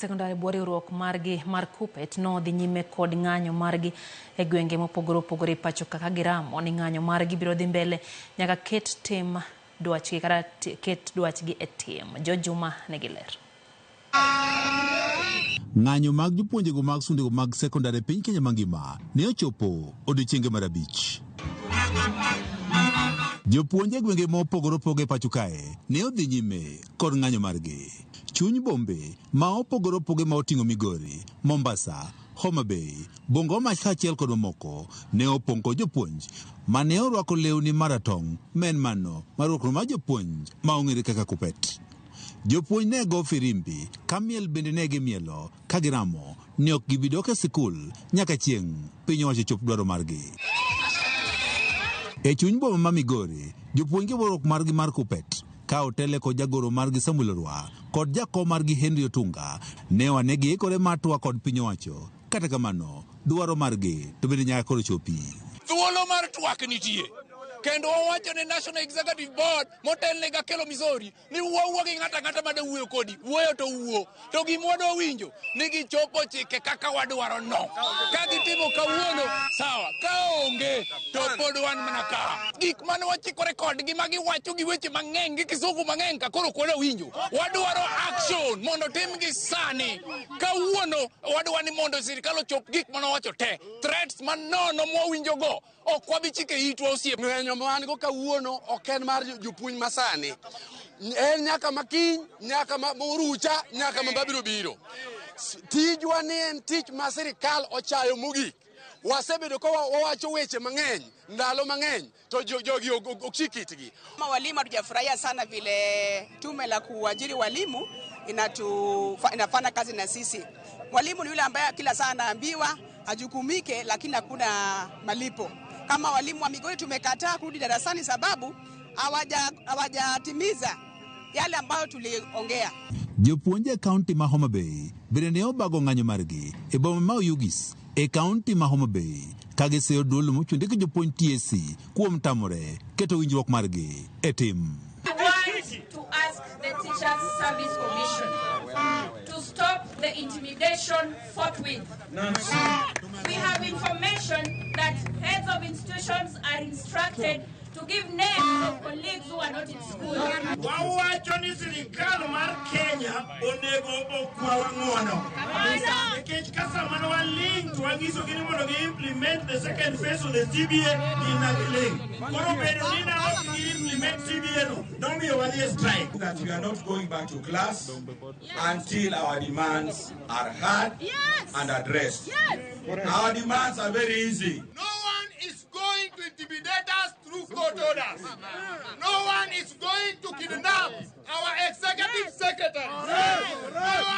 sekondari riwruok margi mar KUPPET no dhi nyime kod ng'anyo margi e gwenge mopogore opogore pacho kaka giramo ni ng'anyo margi biro dhi mbele nyaka ket dwachgi e tim. Jojuma negiler. Ng'anyo mag jopuonjego mag sundego mag sekondari piny Kenya mangima ne ochopo odiochienge mar 5. Jopuonje gwenge mopogore opogore pacho kae ne odhi nyime kod ng'anyo margi. Chuny bombe ma opogore opogore ma oting'o Migori, Mombasa, Homa Bay, Bungoma kaachiel kod mamoko ne opong' kod jopuonj mane orwako lewni maratong' men mano marwakno mar jopuonj ma ong'ere kaka KUPPET. Jopuonj ne go firimbi, kamiel bende ne gimielo ka giramo ni ok gibidok e sikul nyaka chieng' piny owacho chop dwaro margi. E chuny boma ma Migori, jopuonj riwruok margi mar KUPPET ka otele kod jagoro margi Samuel Orwa kod jakom margi Henry Otunga ne wanegi ikore matwa kod piny owacho. Kata kamano, dwaro margi to bende nyaka koro chopi. Thuolo mar twak nitie. Kendo wawacho ne National Executive Board motelne ga kelo Missouri ni wuo gi ng'ata ma wuoyo kodi wuoyo to wuo to gimwadwa winjo ni gichopo chike kaka wadwaro no ka gitimo kawuono sawa ka onge to pod wan mana ka gik mane wachikore kodgi ma giwacho gi weche mang'eny gi kisugu mang'eny ka koro kweda winjo wadwaro action mondo timgi sani kawuono wadwani mondo sirikal ochop gik mane wacho te threats manono mwawinjo go ok wabichike itwa osiep ng'enyo man go kawuono ok en mar jopuonj masani en nyaka makiny nyaka morucha nyaka mabiro biro tijwa ni en tich ma sirikal ochayo mogik wasebedo ko wawacho weche mang'eny ndalo mang'eny to jogi okchikitgi. Walimu hatujafurahia sana vile tume la kuajiri walimu inafanya kazi na sisi. Walimu ni yule ambaye kila saa anaambiwa ajukumike lakini hakuna malipo. Kama walimu wa Migori tumekataa kurudi darasani sababu hawajatimiza yale ambayo tuliongea. Jopuonje kaunti ma Homa Bay bende ne obago ng'anyo margi e boma ma Oyugis e kaunti ma Homa Bay ka giseyo duol mochunde gi jopuonj TSC kuom tamore keto winjruok margi e tim. We want to ask the Teachers Service Commission to stop the intimidation forthwith. We have information that heads of institutions are instructed to give names of colleagues who are not in school. Wawacho ni sirikal mar Kenya onego okwawa ng'uono. Nikech kasa mano waling to wagiso gini mondo implement the second phase of the CBA inagiling. Koro bedo ni na ok implement CBA no, don't be over the strike. That we are not going back to class until our demands are heard and addressed. Our demands are very easy. No one is going to intimidate us through court orders. No one is going to kidnap our executive secretary. No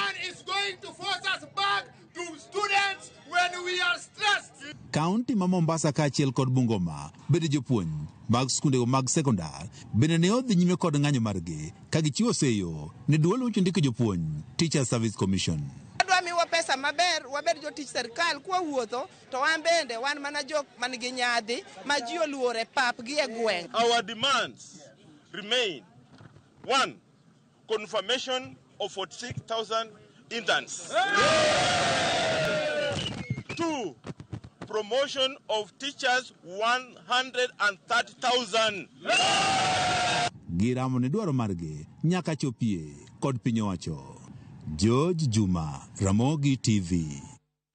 one is going to force us back to students when we are stressed. Kaunti ma Mombasa kaachiel kod Bungoma bende jopuonj mag skundego mag sekondar bende ne odhi nyime kod ng'anyo margi ka gichiwo seyo ne duol mochunde gi jopuonj Teachers Service Commission. Miwa pesa maber waber jotich serikal kwa wuotho to wan bende wan mana jok man gi nyadhi ma ji oluore pap gi e gweng. Our demands remain: 1. Confirmation of 46,000 interns. 2. Promotion of teachers 130,000. Giramo ne dwaro margi nyaka chopie kod piny owacho. George Juma, Ramogi TV.